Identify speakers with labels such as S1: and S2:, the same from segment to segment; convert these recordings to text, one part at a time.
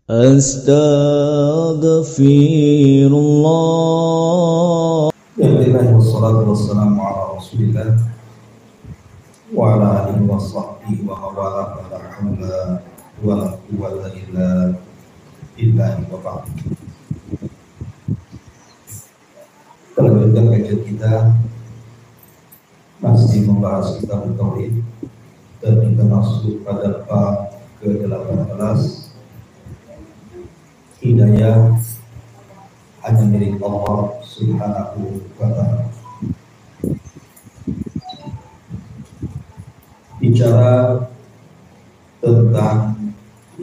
S1: Astaghfirullah.
S2: Alhamdulillah wassalatu wassalamu ala Rasulillah wa ala alihi wa sahbihi wa mawala wa la hawla wa la quwwata illa billahi wa ba'd. Kita lanjutkan kajian kita masih membahas kitab tauhid dan kita masuk pada bab ke-18, hidayah hanya milik Allah Subhanahu wa ta'ala. Bicara tentang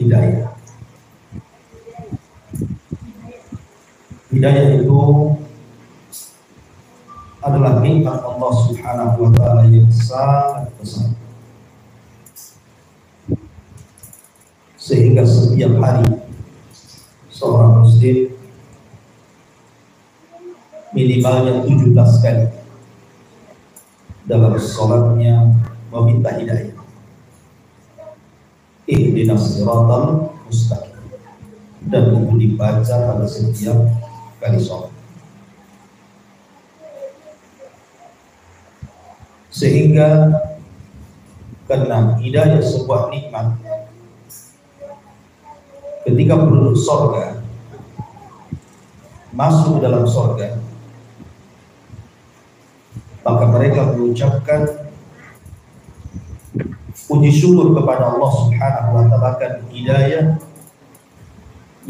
S2: hidayah. Hidayah itu adalah nikmat Allah Subhanahu wa ta'ala yang sangat besar, sehingga setiap hari seorang muslim minimalnya 17 kali dalam sholatnya meminta hidayah. Ihdinas siratal mustaqim, dan itu dibaca pada setiap kali sholat, sehingga karena hidayah sebuah nikmat. Ketika penduduk surga masuk dalam surga, maka mereka mengucapkan puji syukur kepada Allah Subhanahu wa ta'ala akan hidayah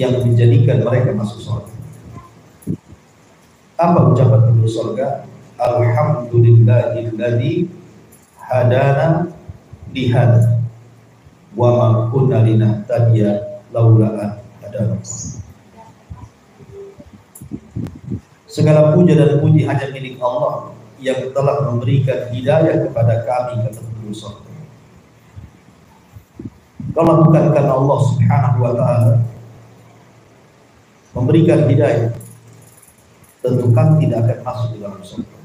S2: yang menjadikan mereka masuk surga. Apa ucapan penduduk surga? Alhamdulillahilladzi hadana lihada wa ma kunna linahtadiya laula an hadana. Segala puja dan puji hanya milik Allah yang telah memberikan hidayah kepada kami, kata penduduk surga. Kalau bukan karena Allah Subhanahu wa ta'ala memberikan hidayah, tentu kan tidak akan masuk di dalam surga.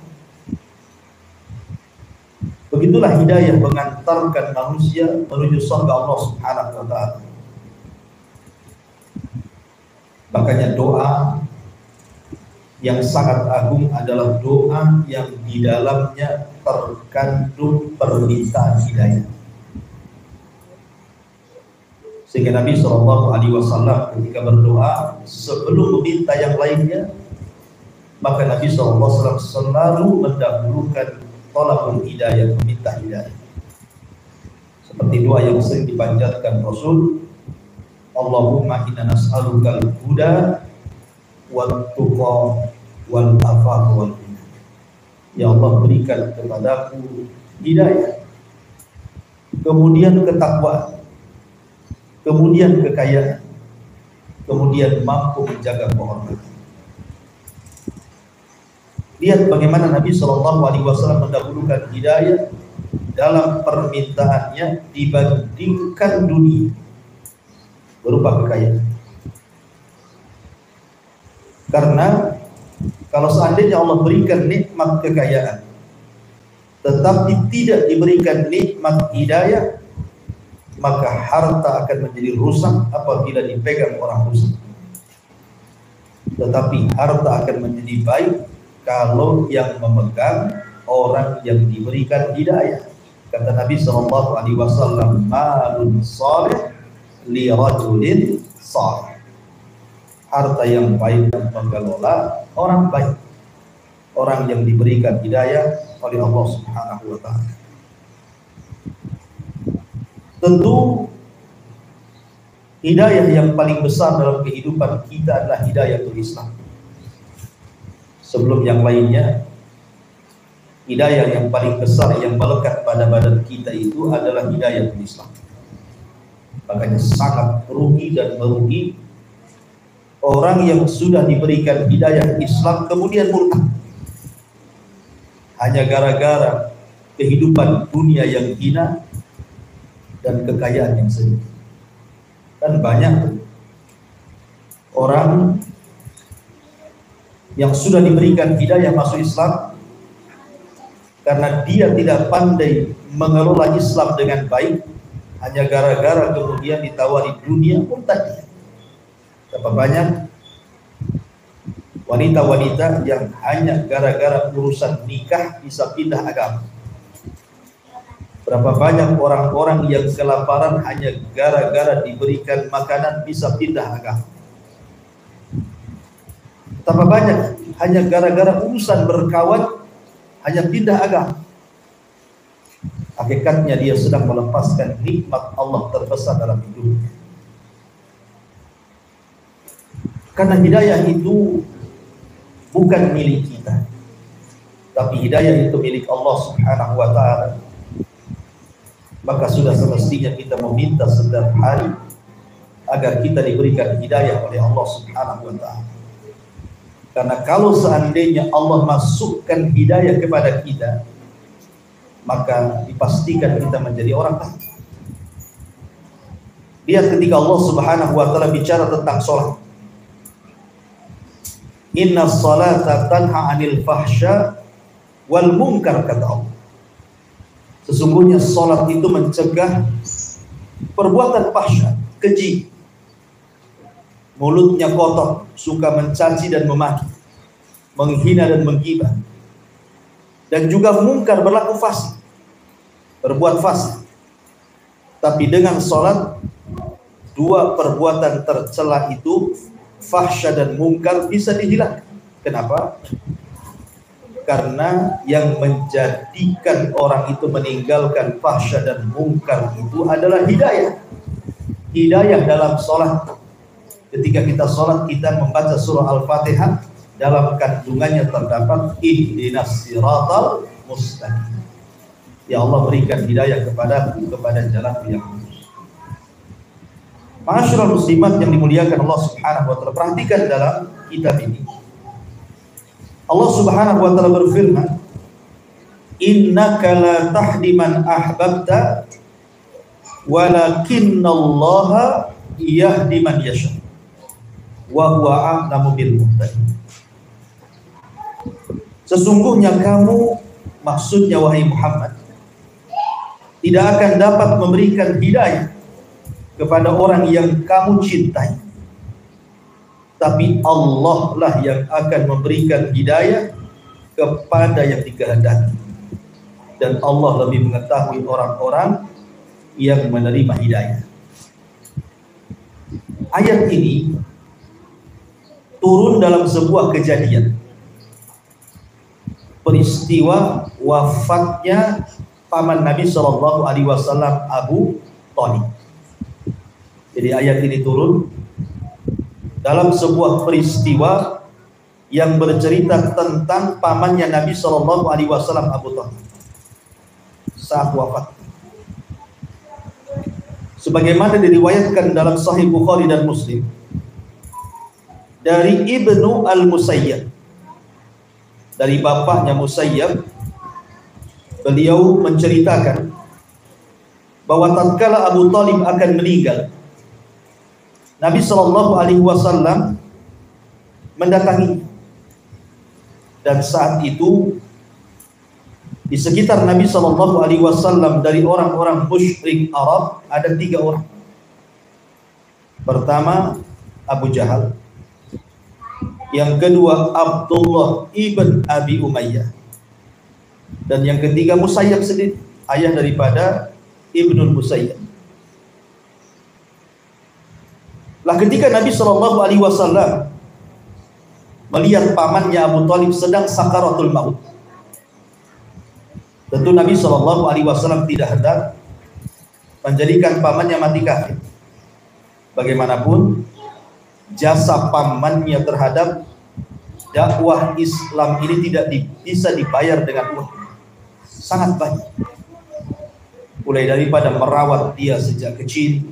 S2: Begitulah hidayah mengantarkan manusia menuju surga Allah Subhanahu wa ta'ala. Makanya doa yang sangat agung adalah doa yang di dalamnya terkandung permintaan hidayah. Sehingga Nabi SAW ketika berdoa sebelum meminta yang lainnya, maka Nabi SAW selalu mendahulukan thalabul hidayah, meminta hidayah. Seperti doa yang sering dipanjatkan Rasul, Allahumma inna nas'alukal huda wal tuqa wal afaq wal ghina. Ya Allah, berikan kepadaku hidayah, kemudian ketakwaan, kemudian kekayaan, kemudian mampu menjaga kehormatan. Lihat bagaimana Nabi SAW mendahulukan hidayah dalam permintaannya dibandingkan dunia berupa kekayaan. Karena kalau seandainya Allah berikan nikmat kekayaan tetapi tidak diberikan nikmat hidayah, maka harta akan menjadi rusak apabila dipegang orang rusak. Tetapi harta akan menjadi baik kalau yang memegang orang yang diberikan hidayah. Kata Nabi SAW, malun salih li rajulin salih. Harta yang baik dan mengelola orang baik, orang yang diberikan hidayah oleh Allah Subhanahu wa ta'ala. Tentu hidayah yang paling besar dalam kehidupan kita adalah hidayatul Islam. Sebelum yang lainnya, hidayah yang paling besar yang melekat pada badan kita itu adalah hidayatul Islam. Makanya sangat rugi dan merugi orang yang sudah diberikan hidayah Islam kemudian murtad hanya gara-gara kehidupan dunia yang hina dan kekayaan yang sedikit. Dan banyak orang yang sudah diberikan hidayah masuk Islam karena dia tidak pandai mengelola Islam dengan baik, hanya gara-gara kemudian ditawari dunia murtad. Berapa banyak wanita-wanita yang hanya gara-gara urusan nikah bisa pindah agama. Berapa banyak orang-orang yang kelaparan hanya gara-gara diberikan makanan bisa pindah agama. Berapa banyak hanya gara-gara urusan berkawan hanya pindah agama. Hakikatnya dia sedang melepaskan nikmat Allah terbesar dalam hidupnya. Karena hidayah itu bukan milik kita, tapi hidayah itu milik Allah Subhanahu wa ta'ala. Maka sudah semestinya kita meminta setiap hari agar kita diberikan hidayah oleh Allah Subhanahu wa ta'ala. Karena kalau seandainya Allah masukkan hidayah kepada kita, maka dipastikan kita menjadi orang taat. Lihat ketika Allah Subhanahu wa ta'ala bicara tentang sholat. Inna salata tanha anil fahsya wal munkar, kata Allah. Sesungguhnya sholat itu mencegah perbuatan fahsya, keji. Mulutnya kotor, suka mencaci dan memaki, menghina dan menggibah. Dan juga mungkar, berlaku fasik, berbuat fasik. Tapi dengan sholat, dua perbuatan tercela itu, fahsya dan mungkar, bisa dihilangkan. Kenapa? Karena yang menjadikan orang itu meninggalkan fahsya dan mungkar itu adalah hidayah. Hidayah dalam sholat. Ketika kita sholat, kita membaca surah Al-Fatihah, dalam kandungannya terdapat ihdinas siratal mustaqim. Ya Allah, berikan hidayah kepada jalan yang lurus. Ma'asyiral muslimat yang dimuliakan Allah Subhanahu wa ta'ala, perhatikan dalam kitab ini Allah Subhanahu wa ta'ala berfirman, innaka la tahdi man ahbabta walakinnallaha yahdi man yasha wa huwa a'lamu bil muhtadin. Sesungguhnya kamu, maksudnya wahai Muhammad, tidak akan dapat memberikan hidayah kepada orang yang kamu cintai, tapi Allah lah yang akan memberikan hidayah kepada yang dikehendaki. Dan Allah lebih mengetahui orang-orang yang menerima hidayah. Ayat ini turun dalam sebuah kejadian, peristiwa wafatnya paman Nabi Shallallahu Alaihi Wasallam, Abu Thalib. Jadi ayat ini turun dalam sebuah peristiwa yang bercerita tentang pamannya Nabi Shallallahu Alaihi Wasallam, Abu Thalib, saat wafat. Sebagaimana diriwayatkan dalam Sahih Bukhari dan Muslim dari Ibnu Al-Musayyab, dari bapaknya Musayyab, beliau menceritakan bahwa tatkala Abu Thalib akan meninggal, Nabi Shallallahu Alaihi Wasallam mendatangi, dan saat itu di sekitar Nabi Shallallahu Alaihi Wasallam dari orang-orang musyrik Arab ada 3 orang. Pertama Abu Jahal, yang kedua Abdullah ibn Abi Umayyah, dan yang ketiga Musayyab sendiri, ayah daripada Ibnul Musayyab. Lah ketika Nabi Shallallahu Alaihi Wasallam melihat pamannya Abu Thalib sedang sakaratul maut, tentu Nabi Shallallahu Alaihi Wasallam tidak hendak menjadikan pamannya mati kafir. Bagaimanapun jasa pamannya terhadap dakwah Islam ini tidak bisa dibayar dengan uang, sangat banyak. Mulai daripada merawat dia sejak kecil,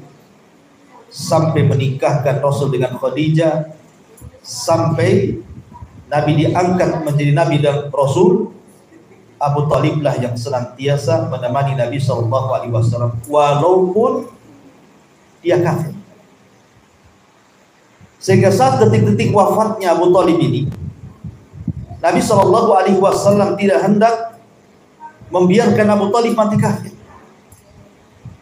S2: sampai menikahkan Rasul dengan Khadijah, sampai Nabi diangkat menjadi Nabi dan Rasul, Abu Thalib lah yang senantiasa menemani Nabi Shallallahu Alaihi Wasallam walaupun dia kafir. Sehingga saat detik-detik wafatnya Abu Thalib ini, Nabi Shallallahu Alaihi Wasallam tidak hendak membiarkan Abu Thalib mati kafir.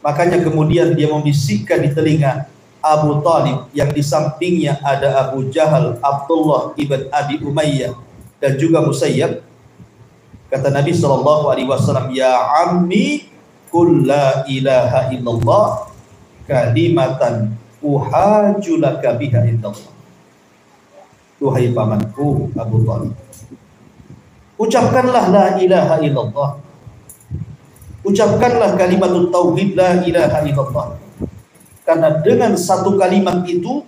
S2: Makanya kemudian dia membisikkan di telinga Abu Talib, yang di sampingnya ada Abu Jahal, Abdullah ibn Abi Umayyah, dan juga Musayyab. Kata Nabi SAW, ya ammi qul la ilaha illallah kalimatan uhajulaka biha indallah. Duhai pamanku Abu Talib, ucapkanlah la ilaha illallah, ucapkanlah kalimat tauhid la ilaha illallah, karena dengan satu kalimat itu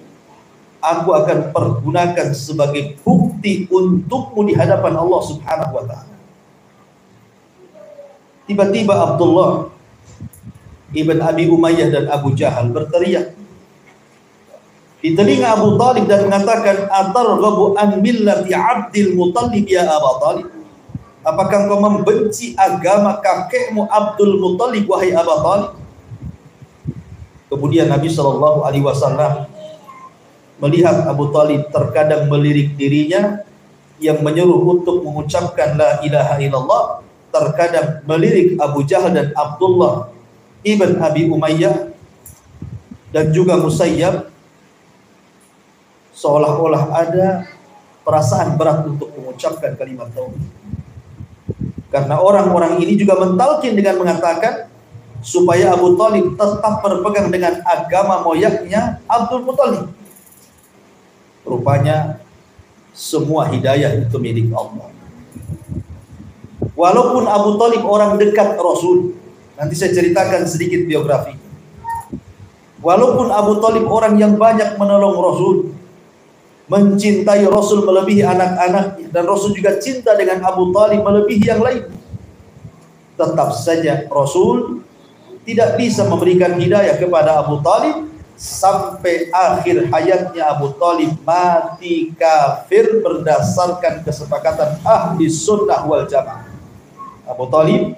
S2: aku akan pergunakan sebagai bukti untukmu di hadapan Allah Subhanahu wa ta'ala. Tiba-tiba Abdullah ibn Abi Umayyah dan Abu Jahal berteriak di telinga Abu Talib dan mengatakan, atarghabu an millati Abdul Muttalib ya Abu Talib? Apakah engkau membenci agama kakekmu Abdul Muttalib wahai Abu Talib? Kemudian Nabi SAW melihat Abu Talib terkadang melirik dirinya yang menyuruh untuk mengucapkan la ilaha illallah, terkadang melirik Abu Jahal dan Abdullah ibn Abi Umayyah dan juga Musayyab, seolah-olah ada perasaan berat untuk mengucapkan kalimat tauhid. Karena orang-orang ini juga mentalkin dengan mengatakan supaya Abu Talib tetap berpegang dengan agama moyangnya Abdul Muttalib. Rupanya semua hidayah itu milik Allah. Walaupun Abu Talib orang dekat Rasul, nanti saya ceritakan sedikit biografi. Walaupun Abu Talib orang yang banyak menolong Rasul, mencintai Rasul melebihi anak-anaknya, dan Rasul juga cinta dengan Abu Talib melebihi yang lain, tetap saja Rasul tidak bisa memberikan hidayah kepada Abu Talib sampai akhir hayatnya. Abu Talib mati kafir berdasarkan kesepakatan ahli sunnah wal jamaah. Abu Talib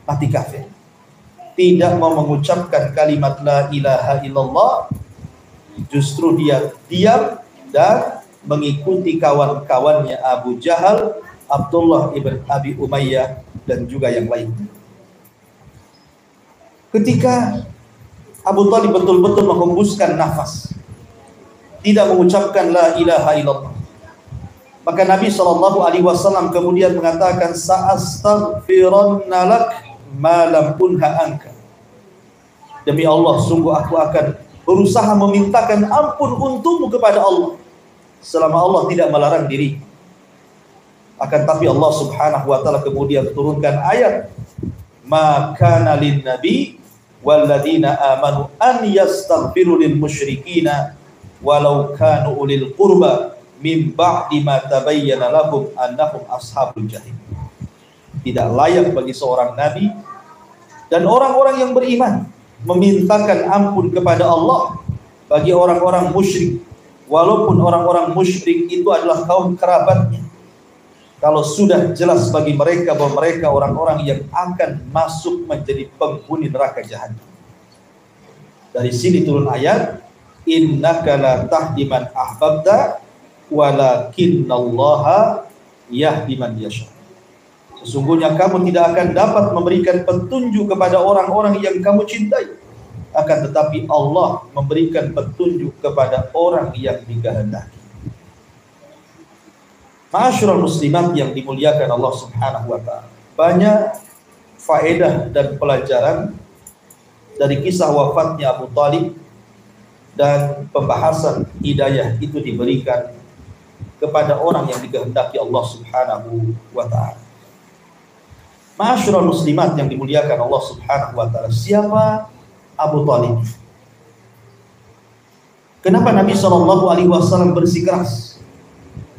S2: mati kafir, tidak mau mengucapkan kalimat la ilaha illallah, justru dia diam dan mengikuti kawan-kawannya Abu Jahal, Abdullah ibn Abi Umayyah, dan juga yang lain. Ketika Abu Talib betul-betul menghembuskan nafas, tidak mengucapkan la ilaha illallah, maka Nabi SAW kemudian mengatakan, sa'astaghfiranna lak ma lam unha anka. Demi Allah, sungguh aku akan berusaha memintakan ampun untukmu kepada Allah selama Allah tidak melarang diri. Akan tapi Allah Subhanahu wa ta'ala kemudian turunkan ayat, maka lin nabi walladzina amanu an yastaghfiru lil musyrikina walau kanu ulil qurba min ba'di ma tabayyana lahum annahum ashabul jahim. Tidak layak bagi seorang nabi dan orang-orang yang beriman memintakan ampun kepada Allah bagi orang-orang musyrik, walaupun orang-orang musyrik itu adalah kaum kerabatnya, kalau sudah jelas bagi mereka bahwa mereka orang-orang yang akan masuk menjadi penghuni neraka jahanam. Dari sini turun ayat, innaka la tahdi man ahbabta walakinallaha yahdi man yasha. Sesungguhnya kamu tidak akan dapat memberikan petunjuk kepada orang-orang yang kamu cintai, akan tetapi Allah memberikan petunjuk kepada orang yang dikehendaki. Ma'asyiral muslimat yang dimuliakan Allah Subhanahu wa ta'ala, banyak faedah dan pelajaran dari kisah wafatnya Abu Talib, dan pembahasan hidayah itu diberikan kepada orang yang dikehendaki Allah Subhanahu wa ta'ala. Ma'asyiral muslimat yang dimuliakan Allah Subhanahu wa ta'ala, siapa Abu Talib? Kenapa Nabi SAW bersikeras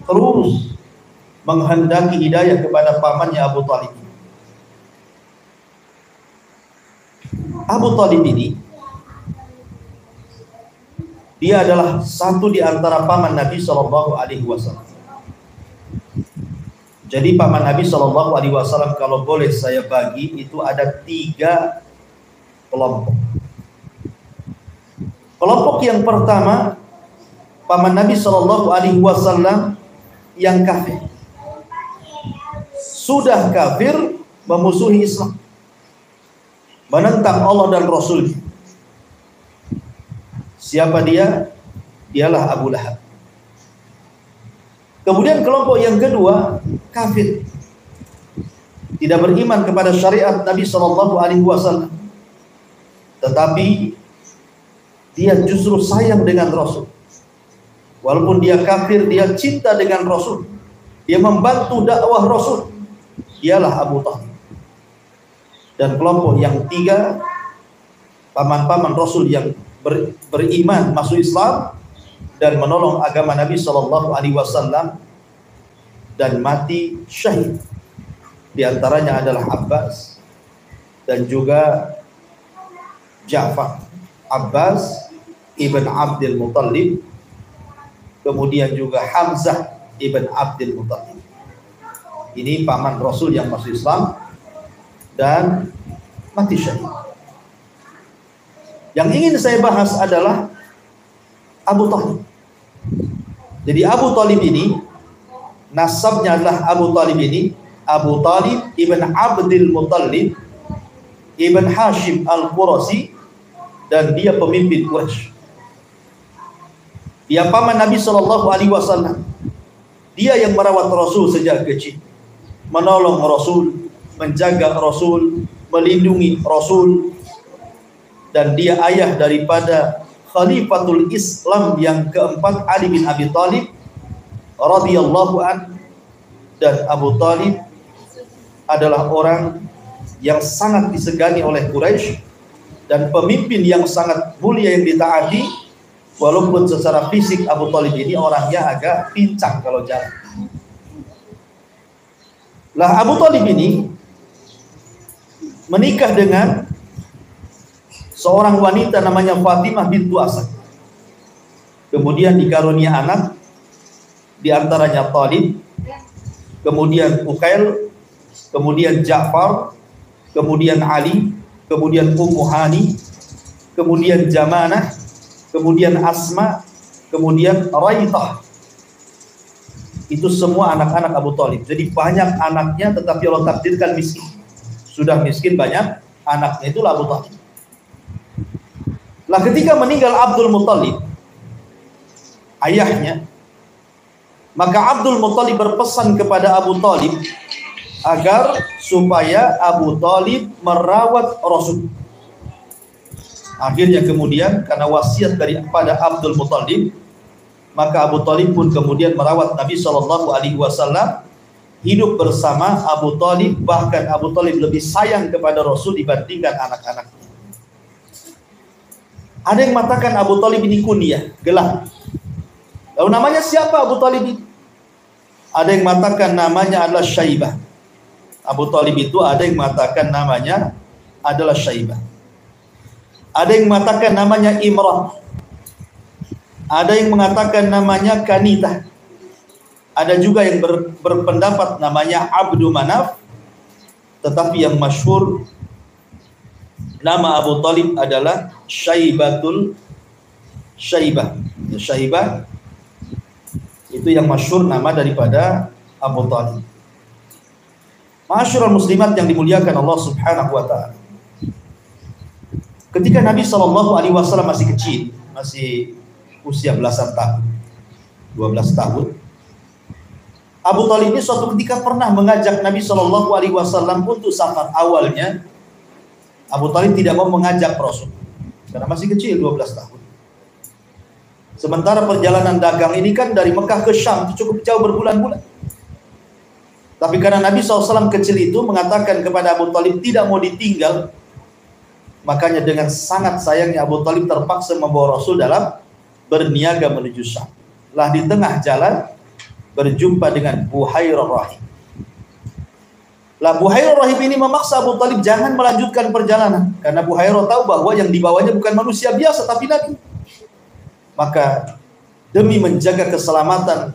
S2: terus menghendaki hidayah kepada pamannya Abu Talib? Abu Talib ini, dia adalah satu di antara paman Nabi SAW. Jadi paman Nabi SAW kalau boleh saya bagi itu ada 3 kelompok. Kelompok yang pertama, paman Nabi SAW yang kafir, sudah kafir, memusuhi Islam, menentang Allah dan Rasul. Siapa dia? Dialah Abu Lahab. Kemudian kelompok yang kedua, kafir. Tidak beriman kepada syariat Nabi SAW. Tetapi dia justru sayang dengan Rasul. Walaupun dia kafir, dia cinta dengan Rasul. Dia membantu dakwah Rasul. Dialah Abu Talib. Dan kelompok yang tiga, paman-paman Rasul yang beriman masuk Islam dan menolong agama Nabi SAW dan mati syahid. Di antaranya adalah Abbas dan juga Ja'far. Abbas ibn Abdul Muttalib, kemudian juga Hamzah ibn Abdul Muttalib. Ini paman Rasul yang masuk Islam dan mati syahid. Yang ingin saya bahas adalah Abu Talib. Jadi Abu Talib ini, nasabnya adalah Abu Talib ini, Abu Talib ibn Abdul Muttalib ibn Hashim al-Qurasi, dan dia pemimpin Quraisy. Dia paman Nabi SAW. Dia yang merawat Rasul sejak kecil, menolong Rasul, menjaga Rasul, melindungi Rasul, dan dia ayah daripada Khalifatul Islam yang keempat, Ali bin Abi Thalib radhiyallahu an. Dan Abu Talib adalah orang yang sangat disegani oleh Quraisy dan pemimpin yang sangat mulia yang ditaati, walaupun secara fisik Abu Talib ini orangnya agak pincang kalau jalan. Lah Abu Talib ini menikah dengan seorang wanita namanya Fatimah bintu Asad. Kemudian dikarunia anak, di antaranya Talib, kemudian Uqail, kemudian Ja'far, kemudian Ali, kemudian Ummu Hani, kemudian Jamanah, kemudian Asma, kemudian Raithah. Itu semua anak-anak Abu Talib. Jadi banyak anaknya, tetapi Allah takdirkan miskin. Sudah miskin banyak, anaknya itulah Abu Talib. Lah ketika meninggal Abdul Muttalib, ayahnya, maka Abdul Muttalib berpesan kepada Abu Talib agar supaya Abu Talib merawat Rasul. Akhirnya kemudian karena wasiat daripada Abdul Muttalib, maka Abu Talib pun kemudian merawat Nabi SAW, hidup bersama Abu Talib. Bahkan Abu Talib lebih sayang kepada Rasul dibandingkan anak-anaknya. Ada yang mengatakan Abu Talib ini kunyah, gelar. Lalu namanya siapa Abu Talib ini? Ada yang mengatakan namanya adalah Syaibah. Abu Talib itu ada yang mengatakan namanya adalah Syaibah. Ada yang mengatakan namanya Imran. Ada yang mengatakan namanya Kanitah. Ada juga yang berpendapat namanya Abdu Manaf. Tetapi yang masyhur nama Abu Talib adalah Syaibatul Syaibah. Syaibah itu yang masyhur nama daripada Abu Talib. Ma'asyiral muslimat yang dimuliakan Allah Subhanahu wa taala. Ketika Nabi SAW masih kecil, masih usia belasan tahun, 12 tahun, Abu Talib ini suatu ketika pernah mengajak Nabi SAW untuk safar. Awalnya Abu Talib tidak mau mengajak Rasul karena masih kecil, 12 tahun. Sementara perjalanan dagang ini kan dari Mekah ke Syam itu cukup jauh, berbulan-bulan. Tapi karena Nabi SAW kecil itu mengatakan kepada Abu Talib tidak mau ditinggal, makanya dengan sangat sayangnya Abu Talib terpaksa membawa Rasul dalam berniaga menuju Syam. Lah di tengah jalan berjumpa dengan Buhairah Rahib. Lah Buhairah Rahib ini memaksa Abu Talib jangan melanjutkan perjalanan, karena Buhairah tahu bahwa yang dibawanya bukan manusia biasa tapi Nabi. Maka demi menjaga keselamatan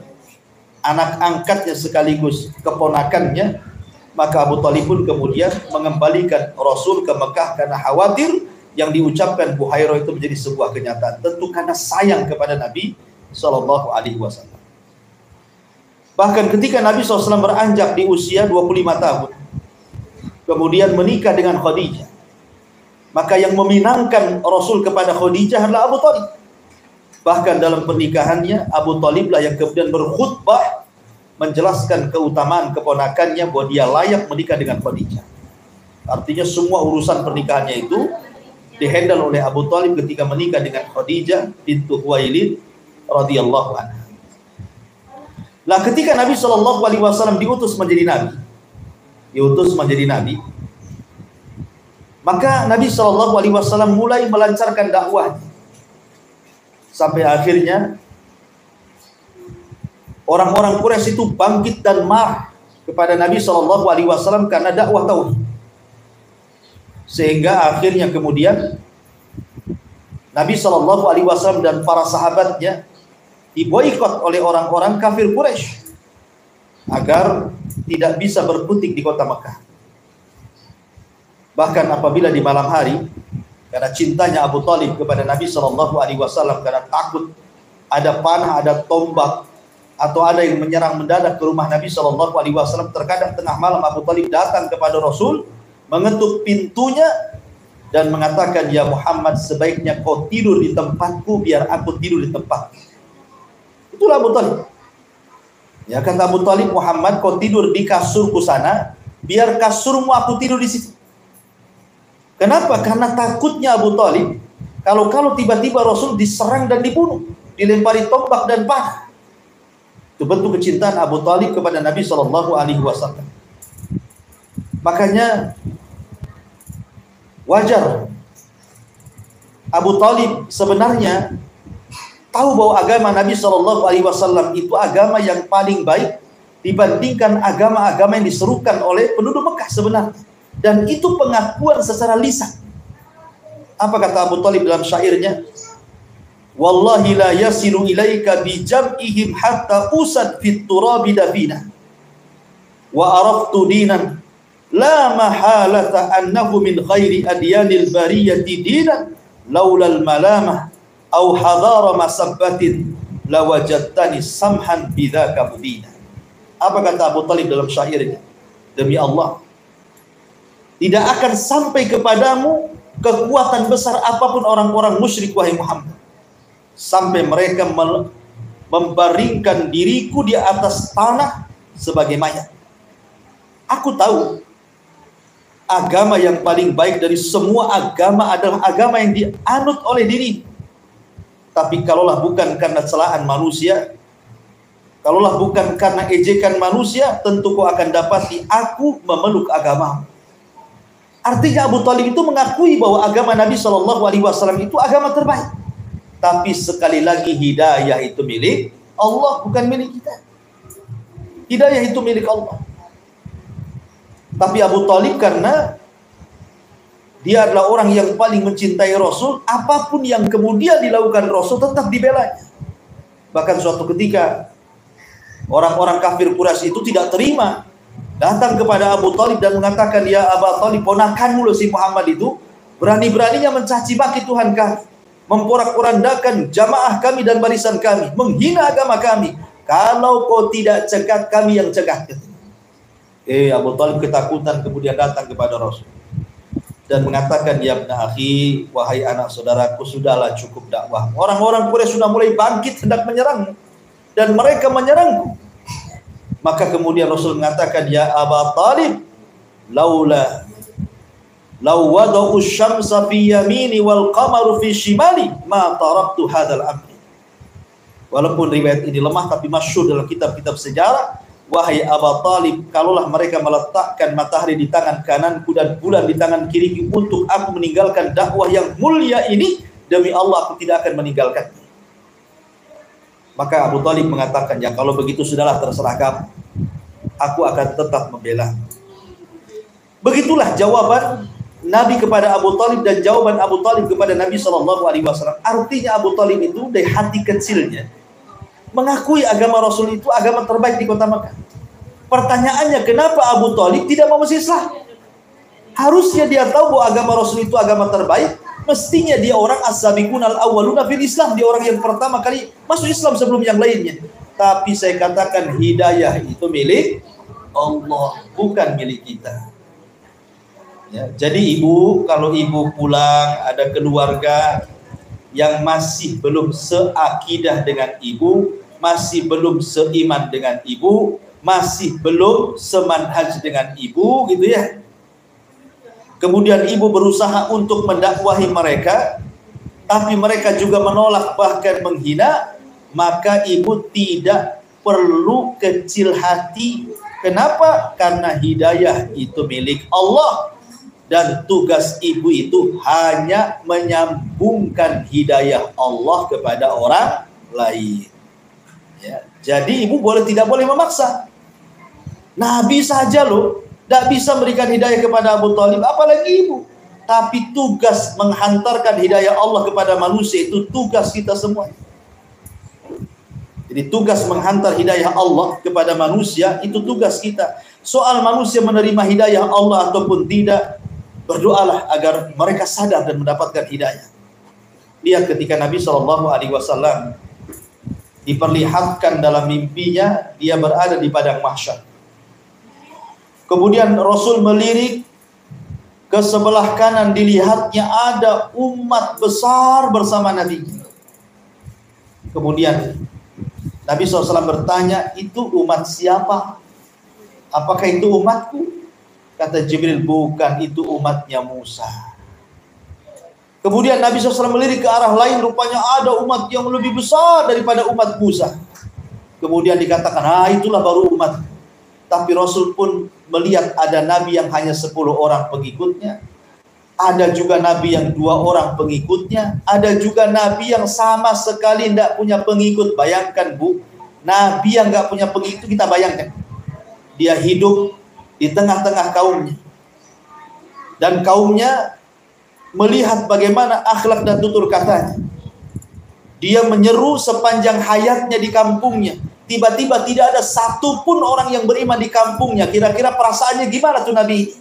S2: anak angkatnya sekaligus keponakannya, maka Abu Talib pun kemudian mengembalikan Rasul ke Mekah karena khawatir yang diucapkan Buhairah itu menjadi sebuah kenyataan. Tentu karena sayang kepada Nabi SAW. Bahkan ketika Nabi SAW beranjak di usia 25 tahun, kemudian menikah dengan Khadijah, maka yang meminangkan Rasul kepada Khadijah adalah Abu Talib. Bahkan dalam pernikahannya Abu Thalib lah yang kemudian berkhutbah menjelaskan keutamaan keponakannya bahwa dia layak menikah dengan Khadijah. Artinya semua urusan pernikahannya itu dihandle oleh Abu Thalib ketika menikah dengan Khadijah bintu Khuwailid radhiyallahu anha. Lah ketika Nabi Shallallahu alaihi wasallam diutus menjadi nabi, maka Nabi Shallallahu alaihi wasallam mulai melancarkan dakwahnya. Sampai akhirnya orang-orang Quraisy itu bangkit dan marah kepada Nabi Shallallahu alaihi wasallam karena dakwah tauhid. Sehingga akhirnya kemudian Nabi Shallallahu alaihi wasallam dan para sahabatnya diboikot oleh orang-orang kafir Quraisy agar tidak bisa berkutik di kota Mekah. Bahkan apabila di malam hari, karena cintanya Abu Thalib kepada Nabi Shallallahu alaihi wasallam, karena takut ada panah, ada tombak, atau ada yang menyerang mendadak ke rumah Nabi Shallallahu alaihi wasallam, terkadang tengah malam Abu Thalib datang kepada Rasul, mengetuk pintunya dan mengatakan, "Ya Muhammad, sebaiknya kau tidur di tempatku biar aku tidur di tempat." Itulah Abu Thalib. Ya, kata Abu Thalib, "Muhammad, kau tidur di kasurku sana, biar kasurmu aku tidur di situ." Kenapa? Karena takutnya Abu Thalib kalau tiba-tiba Rasul diserang dan dibunuh, dilempari tombak dan panah. Itu bentuk kecintaan Abu Thalib kepada Nabi Shallallahu alaihi wasallam. Makanya wajar Abu Thalib sebenarnya tahu bahwa agama Nabi Shallallahu alaihi wasallam itu agama yang paling baik dibandingkan agama-agama yang diserukan oleh penduduk Mekah sebenarnya. Dan itu pengakuan secara lisan. Apa kata Abu Thalib dalam syairnya? "Wallahi la yasilu ilaika bi jam'ihim hatta usad fit turabi dafina. Wa araftu dinan la mahalata annahu min khairi adyanil bariyati dinan laula al malamah aw hadara masabbatin lawajadtani samhan bidzaka mubina." Apa kata Abu Thalib dalam syairnya? Demi Allah, tidak akan sampai kepadamu kekuatan besar apapun orang-orang musyrik, wahai Muhammad, sampai mereka membaringkan diriku di atas tanah sebagai mayat. Aku tahu agama yang paling baik dari semua agama adalah agama yang dianut oleh diri. Tapi kalaulah bukan karena celaan manusia, kalaulah bukan karena ejekan manusia, tentu kau akan dapati aku memeluk agamamu. Artinya Abu Thalib itu mengakui bahwa agama Nabi Shallallahu alaihi wasallam itu agama terbaik. Tapi sekali lagi, hidayah itu milik Allah, bukan milik kita. Hidayah itu milik Allah. Tapi Abu Thalib karena dia adalah orang yang paling mencintai Rasul, apapun yang kemudian dilakukan Rasul tetap dibelanya. Bahkan suatu ketika orang-orang kafir Quraisy itu tidak terima, datang kepada Abu Thalib dan mengatakan, "Ya Abu Thalib, ponakanmu loh si Muhammad itu berani-beraninya mencaci maki Tuhan kami, memporak-porandakan jamaah kami dan barisan kami, menghina agama kami. Kalau kau tidak cegat, kami yang cegat." Abu Thalib ketakutan, kemudian datang kepada Rasul dan mengatakan, "Ya ibna akhi, wahai anak saudaraku, sudahlah cukup dakwah. Orang-orang Quraisy sudah mulai bangkit hendak menyerangmu dan mereka menyerangku." Maka kemudian Rasul mengatakan, "Ya Abu Thalib, law wada'u syamsa fi yamini wal qamaru fi shimali ma taraktu hadzal amri." Walaupun riwayat ini lemah tapi masyhur dalam kitab-kitab sejarah, wahai Abu Thalib, kalaulah mereka meletakkan matahari di tangan kananku dan bulan di tangan kiriku untuk aku meninggalkan dakwah yang mulia ini, demi Allah aku tidak akan meninggalkannya. Maka Abu Thalib mengatakan, "Ya kalau begitu sudahlah, terserah kamu. Aku akan tetap membela." Begitulah jawaban Nabi kepada Abu Thalib dan jawaban Abu Thalib kepada Nabi Shallallahu alaihi wasallam. Artinya Abu Thalib itu dari hati kecilnya mengakui agama Rasul itu agama terbaik di kota Mekah. Pertanyaannya, kenapa Abu Thalib tidak mau masuk Islam? Harusnya dia tahu bahwa agama Rasul itu agama terbaik. Mestinya dia orang as-sabiqun al-awwaluna fil Islam, dia orang yang pertama kali masuk Islam sebelum yang lainnya. Tapi saya katakan, hidayah itu milik Allah, bukan milik kita. Ya, jadi ibu, kalau ibu pulang ada keluarga yang masih belum seakidah dengan ibu, masih belum seiman dengan ibu, masih belum semanhaj dengan ibu, gitu ya. Kemudian ibu berusaha untuk mendakwahi mereka, tapi mereka juga menolak bahkan menghina, maka ibu tidak perlu kecil hati. Kenapa? Karena hidayah itu milik Allah. Dan tugas ibu itu hanya menyambungkan hidayah Allah kepada orang lain. Ya, jadi ibu tidak boleh memaksa. Nabi saja loh, tidak bisa memberikan hidayah kepada Abu Thalib, apalagi ibu. Tapi tugas menghantarkan hidayah Allah kepada manusia itu tugas kita semua. Jadi tugas menghantar hidayah Allah kepada manusia itu tugas kita. Soal manusia menerima hidayah Allah ataupun tidak, berdoalah agar mereka sadar dan mendapatkan hidayah. Lihat ketika Nabi SAW diperlihatkan dalam mimpinya, dia berada di padang mahsyar. Kemudian Rasul melirik ke sebelah kanan, dilihatnya ada umat besar bersama Nabi. Kemudian Nabi SAW bertanya, itu umat siapa? Apakah itu umatku? Kata Jibril, bukan, itu umatnya Musa. Kemudian Nabi SAW melirik ke arah lain, rupanya ada umat yang lebih besar daripada umat Musa. Kemudian dikatakan, itulah baru umat. Tapi Rasul pun melihat ada Nabi yang hanya 10 orang pengikutnya. Ada juga Nabi yang 2 orang pengikutnya. Ada juga Nabi yang sama sekali tidak punya pengikut. Bayangkan Bu, Nabi yang nggak punya pengikut, kita bayangkan. Dia hidup di tengah-tengah kaumnya, dan kaumnya melihat bagaimana akhlak dan tutur katanya. Dia menyeru sepanjang hayatnya di kampungnya. Tiba-tiba tidak ada satupun orang yang beriman di kampungnya. Kira-kira perasaannya gimana tuh Nabi?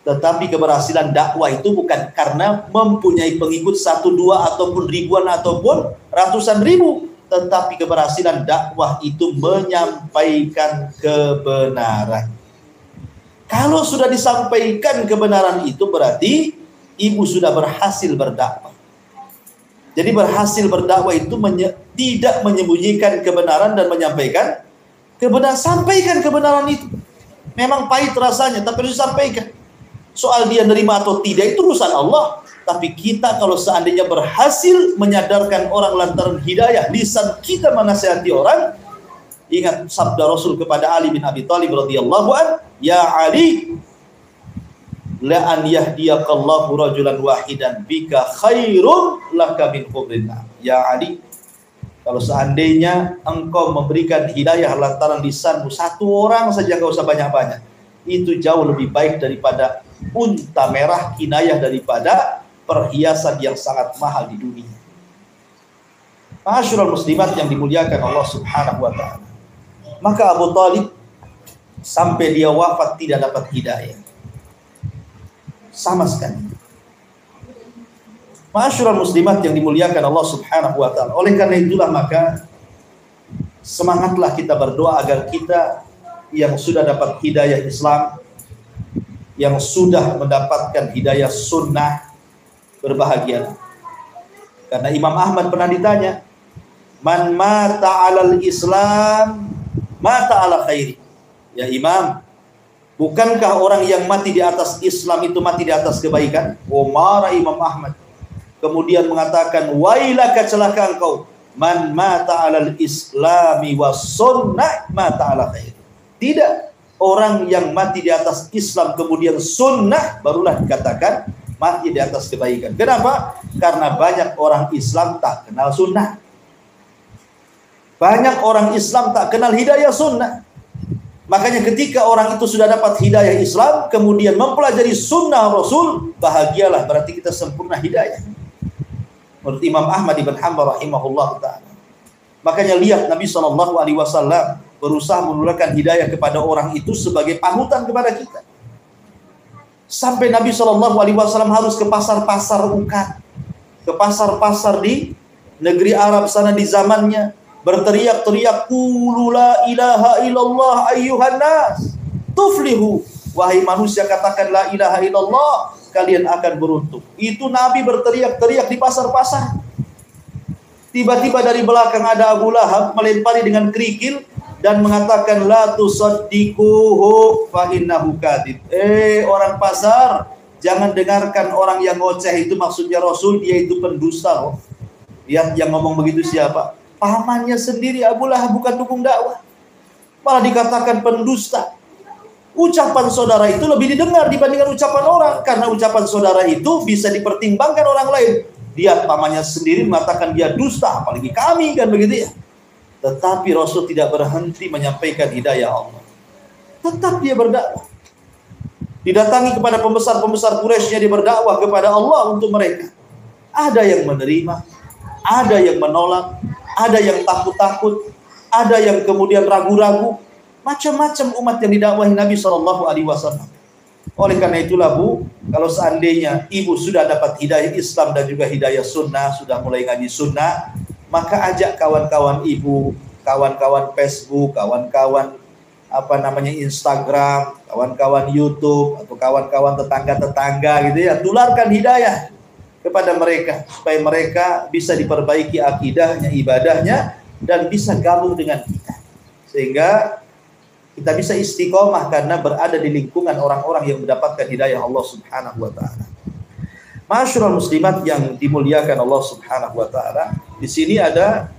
S2: Tetapi keberhasilan dakwah itu bukan karena mempunyai pengikut 1, 2 ataupun ribuan ataupun ratusan ribu, tetapi keberhasilan dakwah itu menyampaikan kebenaran. Kalau sudah disampaikan kebenaran itu berarti ibu sudah berhasil berdakwah. Jadi berhasil berdakwah itu tidak menyembunyikan kebenaran dan menyampaikan kebenaran. Sampaikan kebenaran itu. Memang pahit rasanya, tapi harus disampaikan. Soal dia nerima atau tidak itu urusan Allah. Tapi kita kalau seandainya berhasil menyadarkan orang lantaran hidayah, lisan kita menasihati orang. Ingat sabda Rasul kepada Ali bin Abi Thalib radhiyallahu an, ya Ali, la an yahdiyaqallahu rajulan wahidan bika khairun laka min humrin na'am. Ya Ali, kalau seandainya engkau memberikan hidayah lantaran lisanmu 1 orang saja, enggak usah banyak-banyak, itu jauh lebih baik daripada unta merah, kinayah daripada perhiasan yang sangat mahal di dunia. Ma'asyiral muslimat yang dimuliakan Allah Subhanahu wa taala. Maka Abu Thalib sampai dia wafat tidak dapat hidayah sama sekali. Ma'asyiral muslimat yang dimuliakan Allah Subhanahu wa taala. Oleh karena itulah maka semangatlah kita berdoa agar kita yang sudah dapat hidayah Islam, yang sudah mendapatkan hidayah sunnah, berbahagia. Karena Imam Ahmad pernah ditanya, man mata 'alal Islam mata 'ala khairi. Ya Imam, bukankah orang yang mati di atas Islam itu mati di atas kebaikan? Marah Imam Ahmad. Kemudian mengatakan, wailaka, celaka engkau, man mata 'alal Islami was sunnah mata 'ala khairi. Tidak, orang yang mati di atas Islam kemudian sunnah barulah dikatakan mati di atas kebaikan. Kenapa? Karena banyak orang Islam tak kenal sunnah. Banyak orang Islam tak kenal hidayah sunnah. Makanya ketika orang itu sudah dapat hidayah Islam, kemudian mempelajari sunnah Rasul, bahagialah, berarti kita sempurna hidayah. Menurut Imam Ahmad ibn Hanbal rahimahullah ta'ala. Makanya lihat Nabi SAW berusaha menularkan hidayah kepada orang itu sebagai panutan kepada kita. Sampai Nabi SAW harus ke pasar-pasar ukat, ke pasar-pasar di negeri Arab sana di zamannya, berteriak-teriak, qulu la ilaha illallah ayyuhan nas tuflihu, wahai manusia katakan la ilaha illallah, kalian akan beruntung. Itu Nabi berteriak-teriak di pasar-pasar. Tiba-tiba dari belakang ada Abu Lahab melempari dengan kerikil dan mengatakan la tusaddiquhu fa innahu kadhib. Orang pasar, jangan dengarkan orang yang ngoceh itu, maksudnya Rasul, dia itu pendusta loh. Lihat yang ngomong begitu siapa? Pamannya sendiri Abu Lahab, bukan dukung dakwah. Malah dikatakan pendusta. Ucapan saudara itu lebih didengar dibandingkan ucapan orang, karena ucapan saudara itu bisa dipertimbangkan orang lain. Dia pamannya sendiri mengatakan dia dusta, apalagi kami, kan begitu ya. Tetapi Rasul tidak berhenti menyampaikan hidayah Allah. Tetap dia berdakwah. Didatangi kepada pembesar-pembesar Quraisy, dia berdakwah kepada Allah untuk mereka. Ada yang menerima, ada yang menolak, ada yang takut-takut, ada yang kemudian ragu-ragu. Macam-macam umat yang didakwahi Nabi SAW. Oleh karena itulah Bu, kalau seandainya ibu sudah dapat hidayah Islam dan juga hidayah sunnah, sudah mulai ngaji sunnah, maka ajak kawan-kawan ibu, kawan-kawan Facebook, kawan-kawan Instagram, kawan-kawan YouTube, atau kawan-kawan tetangga-tetangga gitu ya, tularkan hidayah kepada mereka supaya mereka bisa diperbaiki akidahnya, ibadahnya, dan bisa gabung dengan kita, sehingga kita bisa istiqomah karena berada di lingkungan orang-orang yang mendapatkan hidayah Allah Subhanahu wa taala. Ma'asyiral muslimat yang dimuliakan Allah Subhanahu wa taala, di sini ada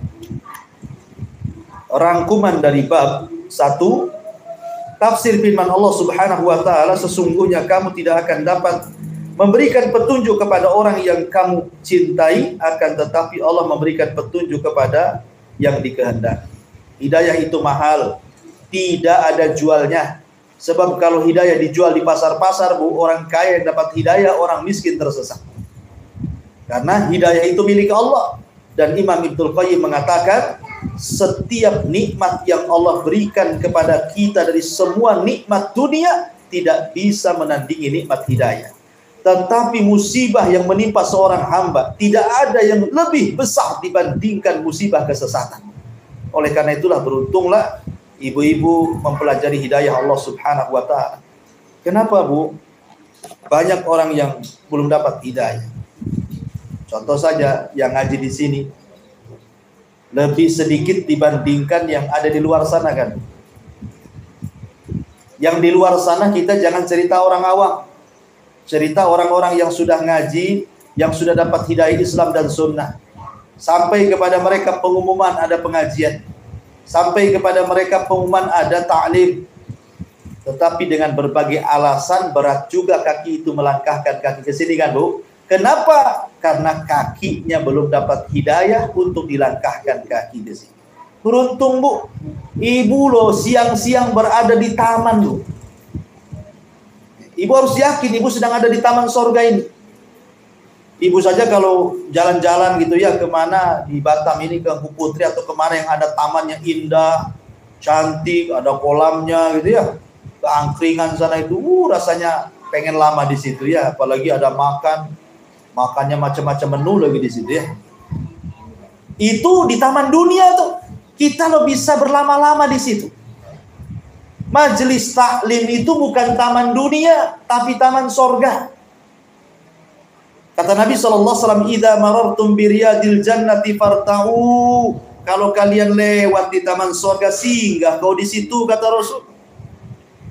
S2: rangkuman dari bab 1, tafsir firman Allah Subhanahu wa taala, sesungguhnya kamu tidak akan dapat memberikan petunjuk kepada orang yang kamu cintai, akan tetapi Allah memberikan petunjuk kepada yang dikehendaki. Hidayah itu mahal, tidak ada jualnya. Sebab kalau hidayah dijual di pasar-pasar, Bu, orang kaya yang dapat hidayah, orang miskin tersesat. Karena hidayah itu milik Allah. Dan Imam Ibnul Qayyim mengatakan, setiap nikmat yang Allah berikan kepada kita dari semua nikmat dunia tidak bisa menandingi nikmat hidayah. Tetapi musibah yang menimpa seorang hamba tidak ada yang lebih besar dibandingkan musibah kesesatan. Oleh karena itulah beruntunglah ibu-ibu mempelajari hidayah Allah Subhanahu wa taala. Kenapa, Bu? Banyak orang yang belum dapat hidayah. Contoh saja yang ngaji di sini lebih sedikit dibandingkan yang ada di luar sana, kan? Yang di luar sana kita jangan cerita orang awam. Cerita orang-orang yang sudah ngaji, yang sudah dapat hidayah Islam dan sunnah. Sampai kepada mereka pengumuman ada pengajian. Sampai kepada mereka pengumuman ada ta'lim. Tetapi dengan berbagai alasan berat juga kaki itu melangkahkan kaki ke sini, kan, Bu? Kenapa? Karena kakinya belum dapat hidayah untuk dilangkahkan kaki ke sini. Beruntung, Bu. Ibu loh siang-siang berada di taman, Bu. Ibu harus yakin ibu sedang ada di taman sorga ini. Ibu saja kalau jalan-jalan gitu ya, kemana di Batam ini, ke Angku Putri atau kemana yang ada tamannya indah, cantik, ada kolamnya gitu ya, ke angkringan sana itu, rasanya pengen lama di situ ya. Apalagi ada makannya macam-macam menu lagi di situ ya. Itu di taman dunia tuh, kita lo bisa berlama-lama di situ. Majelis taklim itu bukan taman dunia, tapi taman sorga. Kata Nabi SAW, idza marartum biriyadil jannati farta'u. Kalau kalian lewat di taman surga, singgah kau di situ, kata Rasul.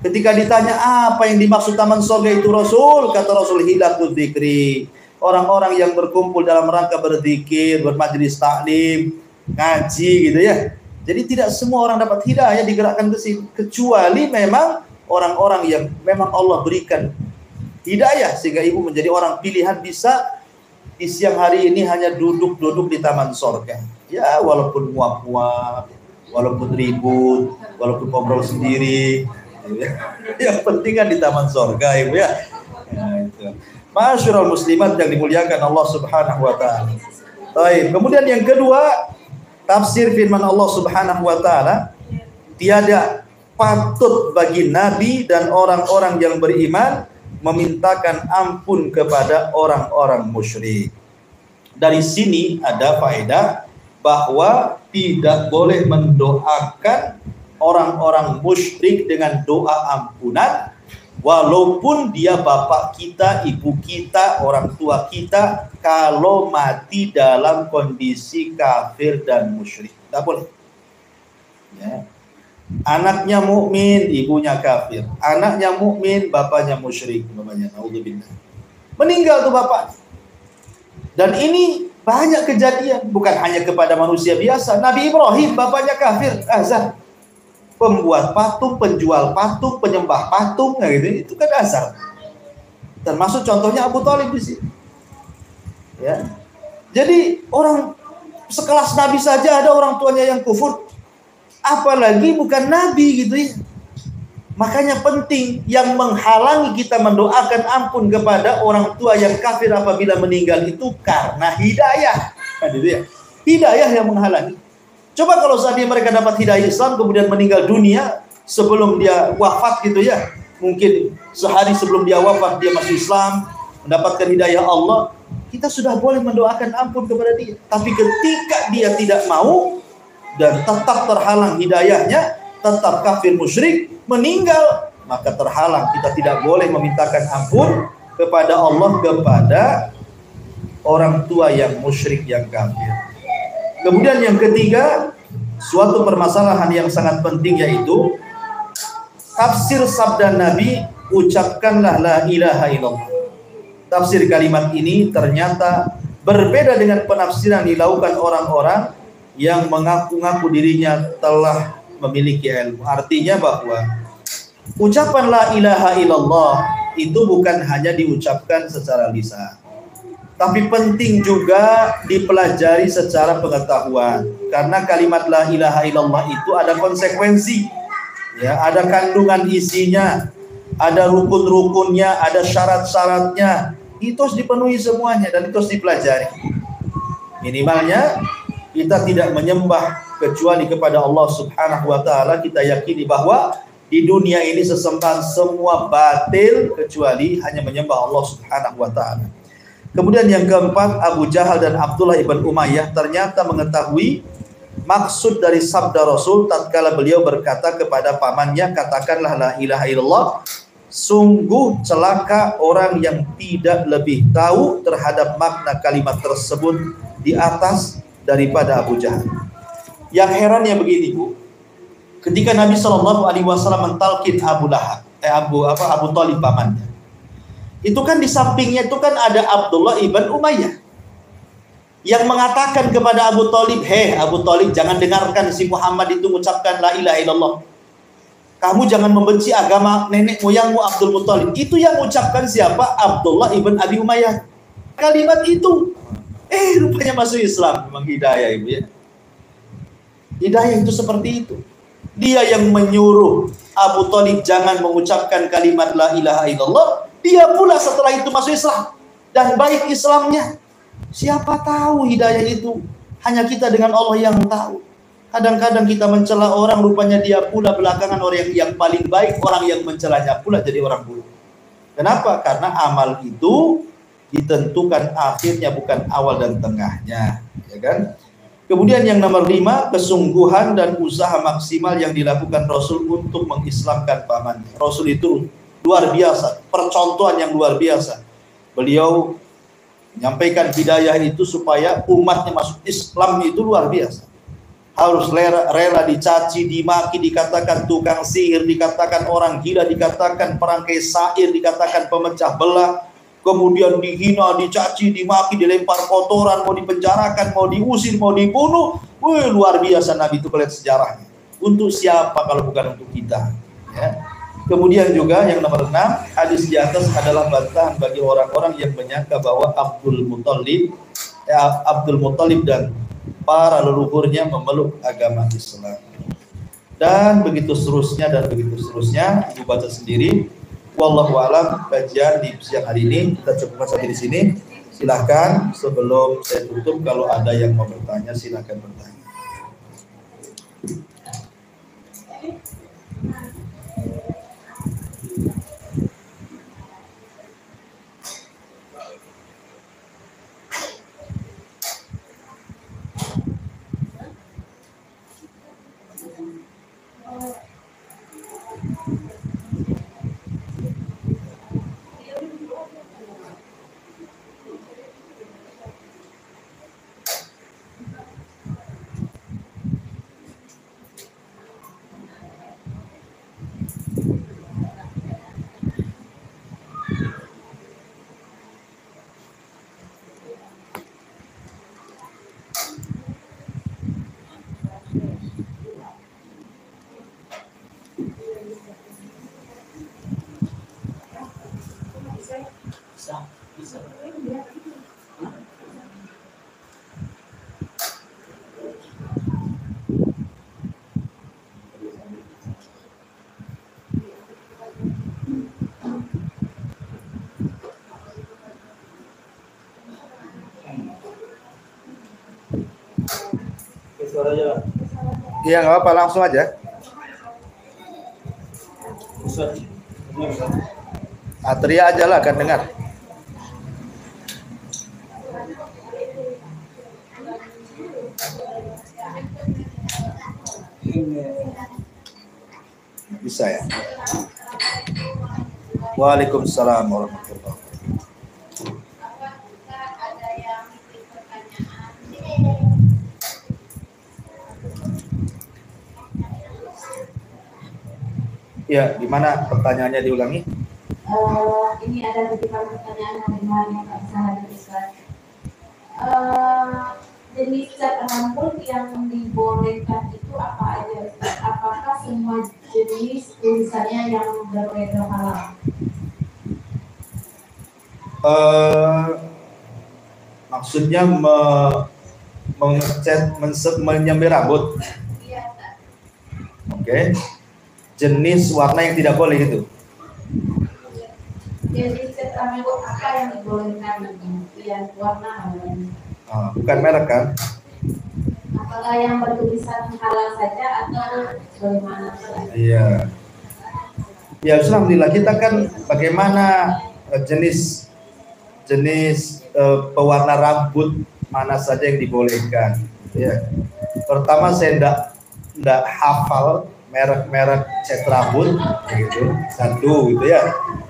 S2: Ketika ditanya apa yang dimaksud taman surga itu, Rasul, kata Rasul, hilakul dzikri. Orang-orang yang berkumpul dalam rangka berzikir, bermajelis taklim, ngaji gitu ya. Jadi tidak semua orang dapat hidayah digerakkan ke sini, kecuali memang orang-orang yang memang Allah berikan hidayah sehingga ibu menjadi orang pilihan, bisa di siang hari ini hanya duduk-duduk di taman sorga. Ya, walaupun muap-muap, walaupun ribut, walaupun ngobrol sendiri, yang penting kan di taman sorga, ibu ya. Ma'asyiral muslimat yang dimuliakan Allah Subhanahu wa taala. Baik, kemudian yang kedua, tafsir firman Allah Subhanahu wa taala, tiada patut bagi nabi dan orang-orang yang beriman memintakan ampun kepada orang-orang musyrik. Dari sini ada faedah bahwa tidak boleh mendoakan orang-orang musyrik dengan doa ampunan, walaupun dia bapak kita, ibu kita, orang tua kita, kalau mati dalam kondisi kafir dan musyrik, tidak boleh. Ya. Anaknya mukmin, ibunya kafir. Anaknya mukmin, bapaknya musyrik, namanya. Naudzubillah. Meninggal tuh bapak. Dan ini banyak kejadian, bukan hanya kepada manusia biasa. Nabi Ibrahim, bapaknya kafir, azab. Pembuat patung, penjual patung, penyembah patung, nah gitu, itu kan azab. Termasuk contohnya Abu Thalib di sini. Ya. Jadi orang sekelas Nabi saja ada orang tuanya yang kufur, apalagi bukan Nabi gitu ya. Makanya penting, yang menghalangi kita mendoakan ampun kepada orang tua yang kafir apabila meninggal itu karena hidayah. Nah, gitu ya. Hidayah yang menghalangi. Coba kalau seandainya mereka dapat hidayah Islam kemudian meninggal dunia sebelum dia wafat gitu ya. Mungkin sehari sebelum dia wafat dia masih Islam, mendapatkan hidayah Allah, kita sudah boleh mendoakan ampun kepada dia. Tapi ketika dia tidak mau dan tetap terhalang hidayahnya, tetap kafir musyrik, meninggal, maka terhalang. Kita tidak boleh memintakan ampun kepada Allah kepada orang tua yang musyrik, yang kafir. Kemudian yang ketiga, suatu permasalahan yang sangat penting, yaitu tafsir sabda Nabi, ucapkanlah la ilaha illallah. Tafsir kalimat ini ternyata berbeda dengan penafsiran dilakukan orang-orang yang mengaku-ngaku dirinya telah memiliki ilmu. Artinya bahwa ucapan la ilaha illallah itu bukan hanya diucapkan secara lisan, tapi penting juga dipelajari secara pengetahuan. Karena kalimat la ilaha illallah itu ada konsekuensi, ya, ada kandungan isinya, ada rukun-rukunnya, ada syarat-syaratnya. Itu harus dipenuhi semuanya dan itu harus dipelajari. Minimalnya kita tidak menyembah kecuali kepada Allah Subhanahu wa taala. Kita yakini bahwa di dunia ini sesembahan semua batil kecuali hanya menyembah Allah Subhanahu wa taala. Kemudian yang keempat, Abu Jahal dan Abdullah ibn Umayyah ternyata mengetahui maksud dari sabda Rasul tatkala beliau berkata kepada pamannya, katakanlah la ilaha illallah. Sungguh celaka orang yang tidak lebih tahu terhadap makna kalimat tersebut di atas daripada Abu Jahal. Yang herannya begini, Bu. Ketika Nabi Shallallahu alaihi wasallam mentalkin Abu Thalib pamannya, itu kan di sampingnya itu kan ada Abdullah ibn Umayyah yang mengatakan kepada Abu Thalib, "Hei Abu Thalib, jangan dengarkan si Muhammad itu mengucapkan la ilaha illallah. Kamu jangan membenci agama nenek moyangmu Abdul Muthalib." Itu yang mengucapkan siapa? Abdullah ibn Abi Umayyah. Kalimat itu, rupanya masuk Islam. Memang hidayah, Ibu ya. Hidayah itu seperti itu. Dia yang menyuruh Abu Thalib jangan mengucapkan kalimat la ilaha illallah. Dia pula setelah itu masuk Islam dan baik Islamnya. Siapa tahu hidayah itu hanya kita dengan Allah yang tahu. Kadang-kadang kita mencela orang, rupanya dia pula belakangan orang yang paling baik, orang yang mencelanya pula jadi orang buruk. Kenapa? Karena amal itu ditentukan akhirnya, bukan awal dan tengahnya, ya kan? Kemudian yang nomor 5, kesungguhan dan usaha maksimal yang dilakukan Rasul untuk mengislamkan pamannya. Rasul itu luar biasa, percontohan yang luar biasa. Beliau menyampaikan hidayah itu supaya umatnya masuk Islam itu luar biasa. Harus rela dicaci, dimaki, dikatakan tukang sihir, dikatakan orang gila, dikatakan perangkai syair, dikatakan pemecah belah, kemudian dihina, dicaci, dimaki, dilempar kotoran, mau dipenjarakan, mau diusir, mau dibunuh. Wih, luar biasa Nabi itu melihat sejarahnya. Untuk siapa kalau bukan untuk kita, ya. Kemudian juga yang nomor 6, hadis di atas adalah bantahan bagi orang-orang yang menyangka bahwa Abdul Muthalib dan para leluhurnya memeluk agama Islam. Dan begitu seterusnya dan begitu seterusnya. Ibu baca sendiri. Wallahu a'lam. Kajian di siang hari ini kita cukupkan sampai di sini. Silahkan sebelum saya tutup, kalau ada yang mau bertanya silahkan bertanya. Iya nggak apa, langsung aja. Teriak aja lah, akan dengar. Bisa ya. Waalaikumsalam warahmatullahi wabarakatuh. Ya, gimana pertanyaannya, diulangi?
S1: Ini ada beberapa pertanyaan yang nggak bisa hadir, Ustaz. Jenis cat rambut yang dibolehkan itu apa aja, Ustaz? Apakah semua jenis tulisannya yang berbeda halal?
S2: Maksudnya mengecat, menyemir rambut?
S1: Iya, Ustaz.
S2: Oke. Jenis warna yang tidak boleh itu?
S1: Jenis cat rambut apa yang dibolehkan? Yang warna halal?
S2: Bukan merek kan?
S1: Apakah yang bertulisan halal saja atau bagaimana?
S2: Iya. Ya, alhamdulillah kita kan bagaimana jenis pewarna rambut mana saja yang dibolehkan. Ya. Pertama saya enggak hafal merek-merek cat rambut gitu. Satu gitu ya.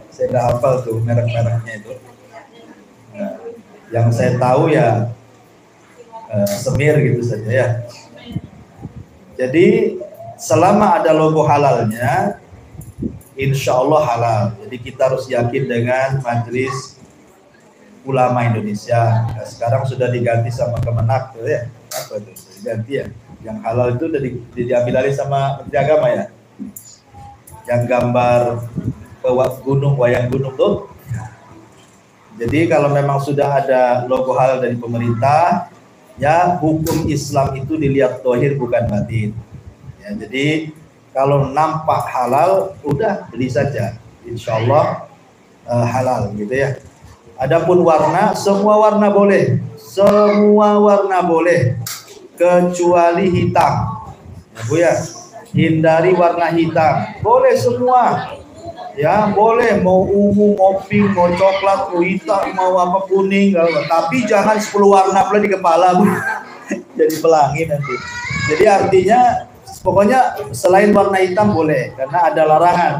S2: Saya enggak hafal tuh merek-mereknya itu. Nah, yang saya tahu ya semir gitu saja ya. Jadi selama ada logo halalnya, insya Allah halal. Jadi kita harus yakin dengan Majelis Ulama Indonesia. Nah, sekarang sudah diganti sama Kemenak tuh ya. Apa itu? Diganti ya. Yang halal itu udah diambil alih sama Menteri Agama ya. Yang gambar gunung, wayang gunung tuh. Jadi kalau memang sudah ada logo halal dari pemerintah, ya hukum Islam itu dilihat zahir bukan batin. Ya, jadi kalau nampak halal, udah beli saja. Insya Allah halal gitu ya. Adapun warna, semua warna boleh. Semua warna boleh. Kecuali hitam. Ya, Bu ya. Hindari warna hitam. Boleh semua. Ya, boleh. Mau ungu, mau pink, mau coklat, mau hitam, mau apa kuning. Tapi jangan 10 warna pula di kepala, Bu. Jadi pelangi nanti. Jadi artinya, pokoknya selain warna hitam boleh. Karena ada larangan.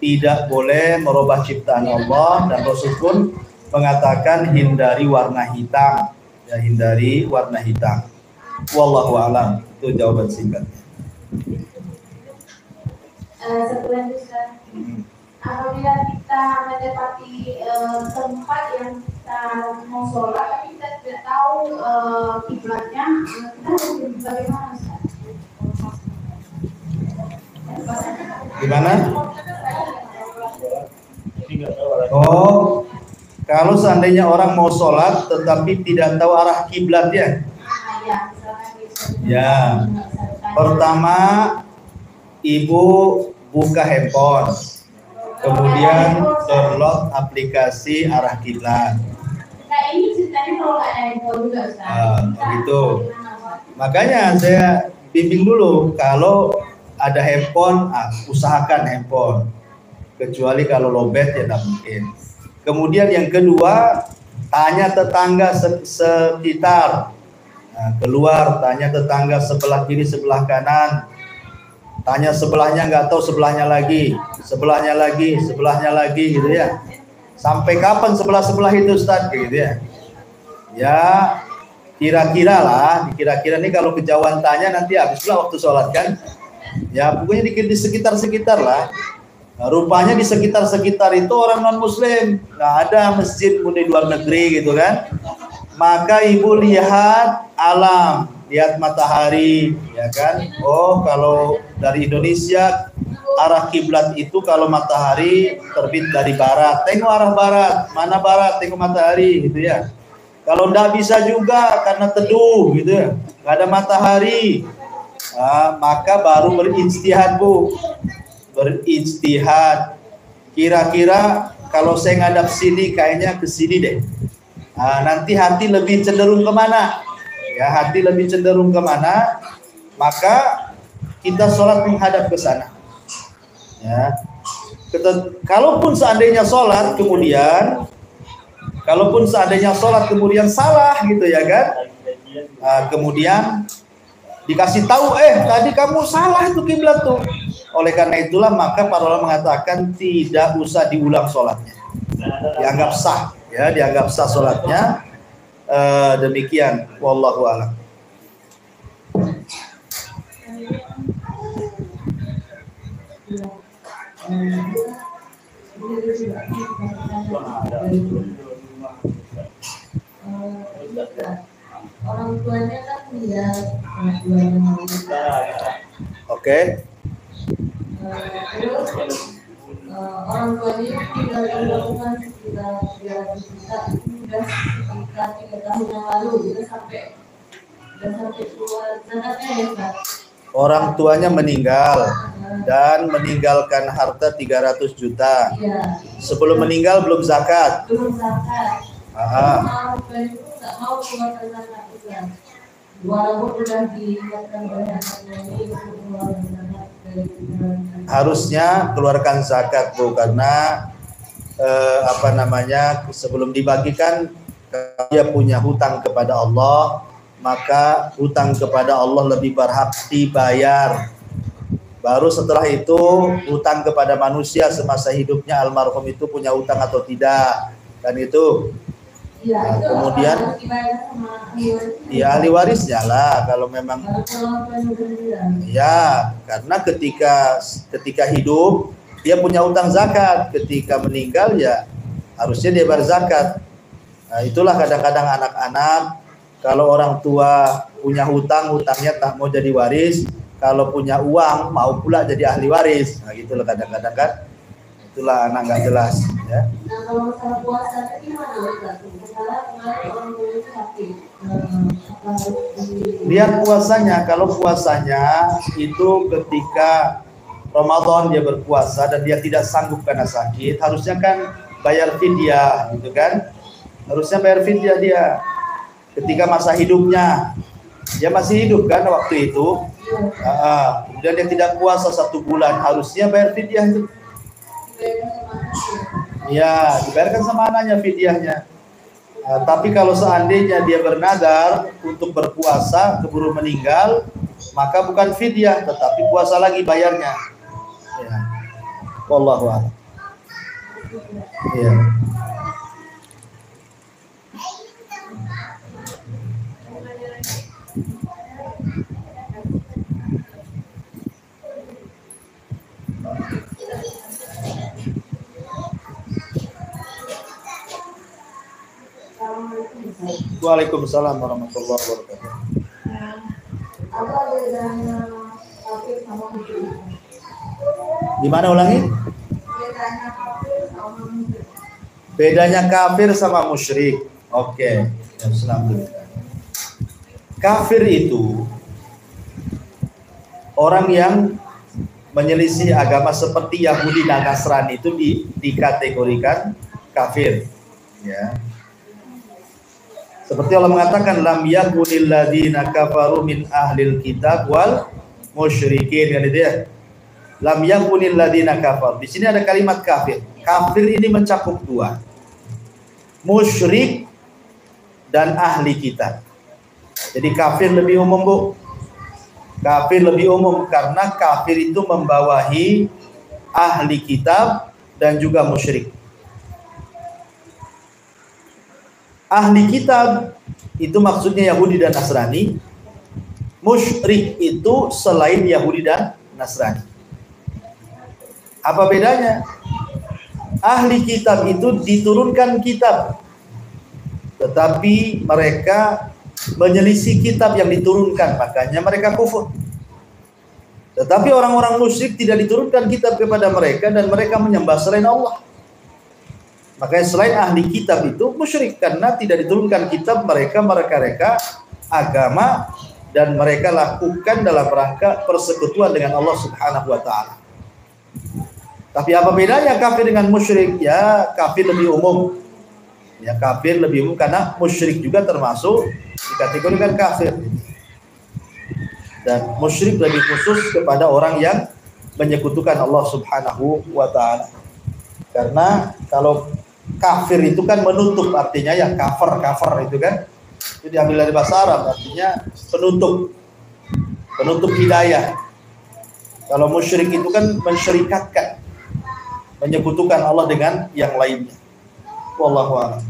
S2: Tidak boleh merubah ciptaan Allah. Dan Rasul pun mengatakan hindari warna hitam, ya, hindari warna hitam. Wallahu a'lam. Itu jawaban singkatnya.
S1: Satu lagi, Ustaz. Apabila kita mendapati tempat yang kita mau sholat tapi kita tidak tahu kiblatnya, kita harus bagaimana, Ustaz?
S2: Gimana? Oh, kalau seandainya orang mau sholat tetapi tidak tahu arah kiblatnya, ya, pertama ibu buka handphone, kemudian download aplikasi arah kiblat.
S1: Nah, ini ceritanya kalau nggak ada handphone juga, Ustaz.
S2: Begitu. Makanya saya bimbing dulu, kalau ada handphone, usahakan handphone. Kecuali kalau lowbat ya tidak mungkin. Kemudian yang kedua, tanya tetangga sekitar. Nah, keluar, tanya tetangga sebelah kiri, sebelah kanan. Tanya sebelahnya, nggak tahu sebelahnya lagi, sebelahnya lagi, sebelahnya lagi, gitu ya. Sampai kapan sebelah-sebelah itu, Ustaz? Gitu ya. Ya, kira-kira lah, kira-kira nih kalau kejauhan tanya nanti habislah waktu sholat kan. Ya, pokoknya di sekitar-sekitar lah. Nah, rupanya di sekitar-sekitar itu orang non-muslim, nggak ada masjid pun di luar negeri gitu kan. Maka ibu lihat alam, lihat matahari, ya kan. Oh, kalau dari Indonesia arah kiblat itu kalau matahari terbit dari barat, tengok arah barat, mana barat, tengok matahari gitu ya. Kalau nggak bisa juga karena teduh gitu ya, nggak ada matahari, maka baru berijtihad, Bu. Berijtihad, kira-kira kalau saya ngadap sini kayaknya ke sini deh. Nanti hati lebih cenderung kemana? Ya, hati lebih cenderung kemana? maka kita sholat menghadap ke sana. Ya. Kalaupun seandainya sholat kemudian salah gitu ya kan, kemudian dikasih tahu, tadi kamu salah itu kiblat tuh. Oleh karena itulah maka para ulama mengatakan tidak usah diulang sholatnya, dianggap sah, ya, dianggap sah sholatnya. Demikian, wallahu a'lam.
S1: Orang tuanya kan meninggal,
S2: Oke.
S1: Terus orang tuanya tinggal di lingkungan sekitar 300 juta itu sudah sekitar 3 tahun yang lalu, sudah sampai keluar zakatnya ya Pak.
S2: Orang tuanya meninggal dan meninggalkan harta 300 juta.
S1: Iya.
S2: Sebelum meninggal belum zakat.
S1: Belum zakat. Orang tua itu nggak mau keluarkan zakat itu. Walaupun sudah diingatkan oleh anaknya ini untuk mengeluarkan zakat dari
S2: harusnya keluarkan zakat Bu, karena sebelum dibagikan dia punya hutang kepada Allah, maka hutang kepada Allah lebih berhak dibayar. Baru setelah itu hutang kepada manusia semasa hidupnya almarhum itu punya hutang atau tidak, kan itu.
S1: Ya, itu
S2: kemudian ya ahli warisnya lah kalau memang. Ya, karena ketika hidup dia punya hutang zakat, ketika meninggal ya harusnya dia bayar zakat. Nah, itulah kadang-kadang anak-anak kalau orang tua punya hutangnya tak mau jadi waris, kalau punya uang mau pula jadi ahli waris. Nah, gitulah kadang-kadang kan. Itulah anak nggak jelas ya.
S1: Nah, kalau masalah puasa gimana Ustaz? Kemarin orang tua itu sakit.
S2: Lihat puasanya, kalau puasanya itu ketika Ramadan dia berpuasa dan dia tidak sanggup karena sakit, harusnya kan bayar fidyah gitu kan. Harusnya bayar fidyah dia. Ketika masa hidupnya dia masih hidup kan waktu itu, kemudian dia tidak puasa 1 bulan, harusnya bayar fidyah itu. Ya, dibayarkan sama anaknya fidyahnya. Tapi kalau seandainya dia bernadar untuk berpuasa keburu meninggal, maka bukan fidyah tetapi puasa lagi bayarnya. Ya. Wallahu a'lam. Ya. Waalaikumsalam warahmatullahi wabarakatuh.
S1: Apa bedanya kafir sama musyrik?
S2: Gimana ulangi?
S1: Bedanya kafir sama musyrik.
S2: Bedanya kafir sama musyrik. Oke. Kafir itu orang yang menyelisih agama seperti Yahudi dan Nasrani itu dikategorikan kafir. Ya. Seperti Allah mengatakan lam yakunil ladzina kafaru min ahlil kitab wal musyrikin, kan itu ya. Lam yakunil ladzina kafar. Di sini ada kalimat kafir. Kafir ini mencakup 2. Musyrik dan ahli kitab. Jadi kafir lebih umum, Bu. Kafir lebih umum karena kafir itu membawahi ahli kitab dan juga musyrik. Ahli kitab itu maksudnya Yahudi dan Nasrani. Musyrik itu selain Yahudi dan Nasrani. Apa bedanya? Ahli kitab itu diturunkan kitab, tetapi mereka menyelisih kitab yang diturunkan, makanya mereka kufur. Tetapi orang-orang musyrik tidak diturunkan kitab kepada mereka dan mereka menyembah selain Allah. Makanya selain ahli kitab itu musyrik karena tidak diturunkan kitab, mereka mereka agama dan mereka lakukan dalam rangka persekutuan dengan Allah Subhanahu wa taala. Tapi apa bedanya kafir dengan musyrik? Ya, kafir lebih umum. Ya, kafir lebih umum karena musyrik juga termasuk dikategorikan kafir. Dan musyrik lebih khusus kepada orang yang menyekutukan Allah Subhanahu wa taala. Karena kalau kafir itu kan menutup, artinya yang kafir itu kan itu diambil dari bahasa Arab, artinya penutup hidayah. Kalau musyrik itu kan mensyirikatkan, menyekutukan Allah dengan yang lainnya. Wallahu a'lam.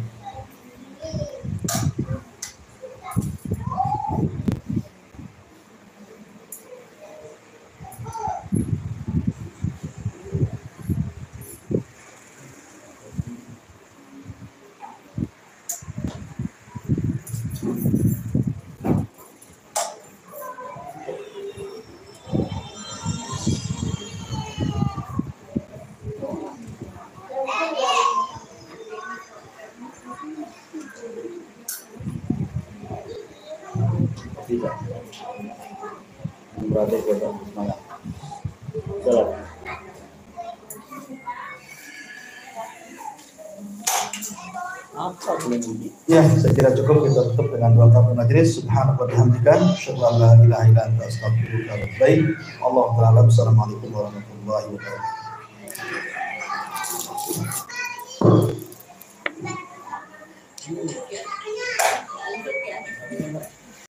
S2: Tidak. Berarti kita semangat. Jalan. Ya, saya kira cukup kita tutup dengan doa kafaratul majlis. Subhanaka wa bihamdika, asyhadu an la ilaha illa anta, astaghfiruka wa atubu ilaik. Allahu ta'ala. Assalamualaikum warahmatullahi wabarakatuh.